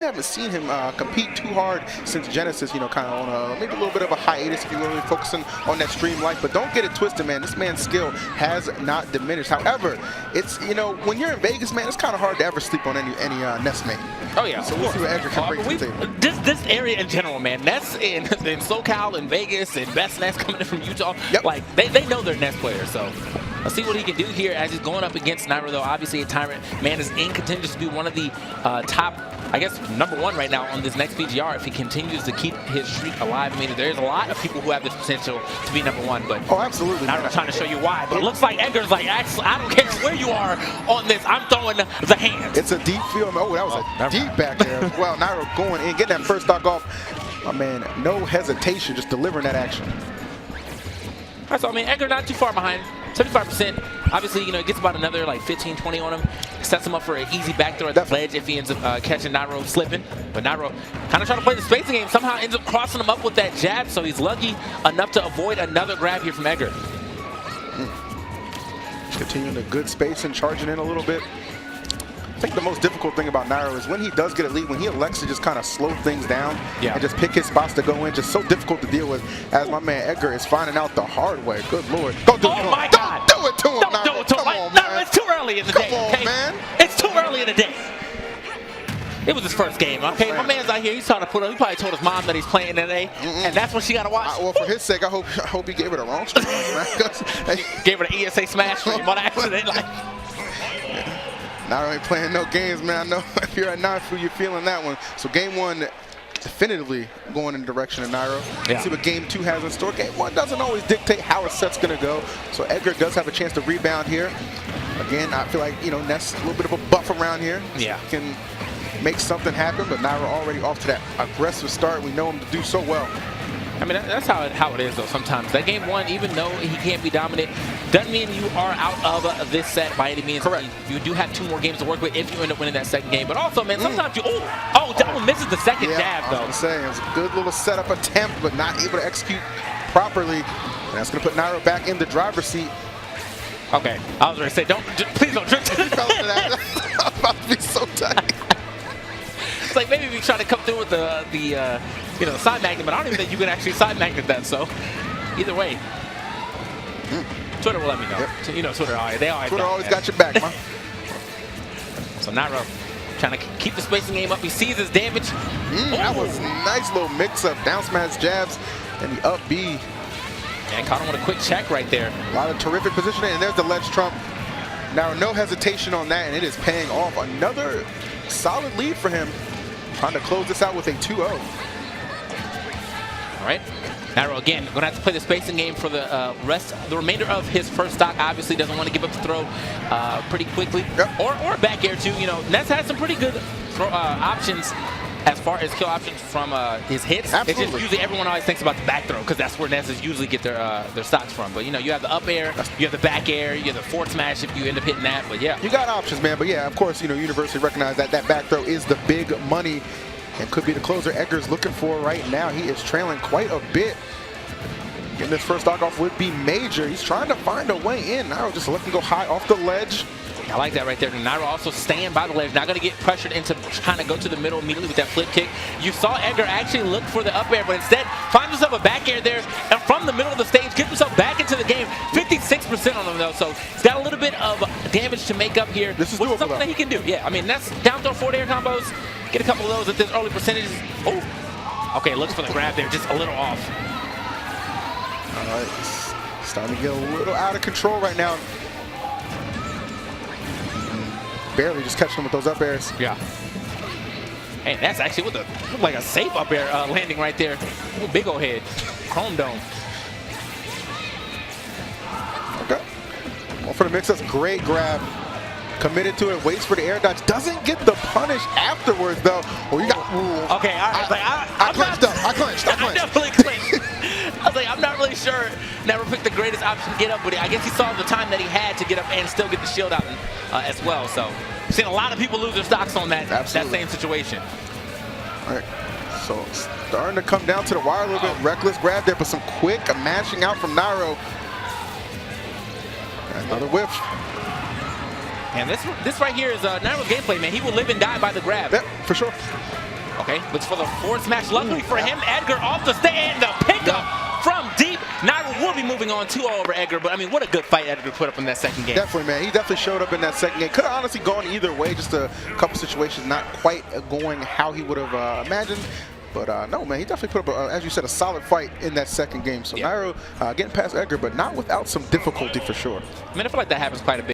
haven't seen him compete too hard since Genesis, kind of on maybe a little bit of a hiatus, if you will, really focusing on that stream life. But don't get it twisted, man. This man's skill has not diminished. However, it's, when you're in Vegas, man, it's kind of hard to ever sleep on any nestmate. Oh, yeah. So we'll see what Edgar can bring to the table. This area in general, man, Nest in SoCal and Vegas and best Nest coming in from Utah, yep. Like, they know they're Nest players, so let's see what he can do here as he's going up against Nairo, though. Obviously, a Tyrant man is in contention to be one of the top, I guess, #1 right now on this next BGR if he continues to keep his streak alive. I mean, there's a lot of people who have the potential to be #1, but oh, absolutely. I'm trying to show you why. But it looks like Edgar's like, actually, I don't care where you are on this. I'm throwing the hand. It's a deep field. Oh, that was a deep back there. Well, Nairo going in, getting that first stock off. My man, no hesitation, just delivering that action. All right, so I mean, Edgar not too far behind, 75%. Obviously, it gets about another like 15, 20 on him. Sets him up for an easy back throw at the ledge if he ends up catching Nairo slipping. But Nairo kind of trying to play the spacing game. Somehow ends up crossing him up with that jab, so he's lucky enough to avoid another grab here from Edgar. Continuing the good space and charging in a little bit. I think the most difficult thing about Nairo is when he does get a lead, when he elects to just kind of slow things down and just pick his spots to go in, just so difficult to deal with, as my man Edgar is finding out the hard way. Good Lord. Don't do it to him. My God. Don't do it to him, Don't Nairo. do it to him. Come on, No, man. it's too early in the day. Come on, okay? man. It's too early in the day. It was his first game, okay? My man's out here, he's trying to put up. He probably told his mom that he's playing today, and that's what she got to watch. Well, for his sake, I hope he gave it a wrong stream. Gave her an ESA smash stream on accident. Like. Nairo ain't playing no games, man. I know if you're at Nairo, you're feeling that one. So game 1 definitively going in the direction of Nairo. Let's see what game 2 has in store. Game 1 doesn't always dictate how a set's going to go. So Edgar does have a chance to rebound here. Again, I feel like, Ness a little bit of a buff around here. Yeah. Can make something happen, but Nairo already off to that aggressive start. We know him to do so well. I mean, that's how it is, though, sometimes. That game 1, even though he can't be dominant, doesn't mean you are out of this set by any means. Correct. You do have 2 more games to work with if you end up winning that second game. But also, man, sometimes that one misses the second jab, though. I was going to say, it was a good little setup attempt, but not able to execute properly. And that's going to put Nairo back in the driver's seat. Okay, I was ready to say, please don't drink to that. I'm about to be so tight. It's like maybe we try to come through with the side magnet, but I don't even think you can actually side magnet that. So either way, Twitter will let me know. Yep. Twitter, Twitter always got your back, man. So Nairo trying to keep the spacing game up. He sees his damage. That was a nice little mix-up. Down smash jabs and the up B. And caught him with a quick check right there. A lot of terrific positioning, and there's the ledge trump. Now, no hesitation on that, and it is paying off. Another solid lead for him. Trying to close this out with a 2-0. All right. Nairo, again, going to have to play the spacing game for the remainder of his first stock. Obviously, doesn't want to give up the throw pretty quickly. Yep. Or back air, too. Ness has some pretty good options as far as kill options from his hits. Absolutely. It's just usually everyone always thinks about the back throw because that's where Nesses usually get their stocks from. But, you have the up air, you have the back air, you have the forward smash if you end up hitting that. But, yeah. You got options, man. But, yeah, of course, University recognize that back throw is the big money and could be the closer Edgar's looking for right now. He is trailing quite a bit. Getting this first stock off would be major. He's trying to find a way in. Nairo just let him go high off the ledge. I like that right there. Nairo also staying by the ledge, not going to get pressured into trying to go to the middle immediately with that flip kick. You saw Edgar actually look for the up air, but instead finds himself a back air there, and from the middle of the stage, gets himself back into the game. 56% on him, though, so he's got a little bit of damage to make up here. This is which doable, something that he can do. Yeah, I mean, that's down throw forward air combos. Get a couple of those at this early percentages. Oh, okay, looks for the grab there, just a little off. All right, it's starting to get a little out of control right now. Barely just catching him with those up airs. Yeah. And that's actually with like a safe up air landing right there. Ooh, big old head. Chrome dome. Okay. Well, for the mix-ups, great grab. Committed to it, waits for the air dodge. Doesn't get the punish afterwards, though. Oh, you got. Ooh. Okay, all right. I clenched up. I clenched. I definitely clenched. I was like, I'm not really sure. Never picked the greatest option to get up, but I guess he saw the time that he had to get up and still get the shield out as well. So, I've seen a lot of people lose their stocks on that same situation. All right. So, starting to come down to the wire a little bit. Reckless grab there, but some quick mashing out from Nairo. Another whiff. And this right here is Nairo's gameplay, man. He will live and die by the grab. Yep, for sure. Okay, looks for the forward smash. Luckily for him, Edgar off the stand. The pickup from deep. Nairo will be moving on 2-0 over Edgar, but I mean, what a good fight Edgar put up in that second game. Definitely, man. He definitely showed up in that second game. Could have honestly gone either way, just a couple situations not quite going how he would have imagined. But no, man, he definitely put up, as you said, a solid fight in that second game. So Nairo getting past Edgar, but not without some difficulty for sure. I mean, I feel like that happens quite a bit.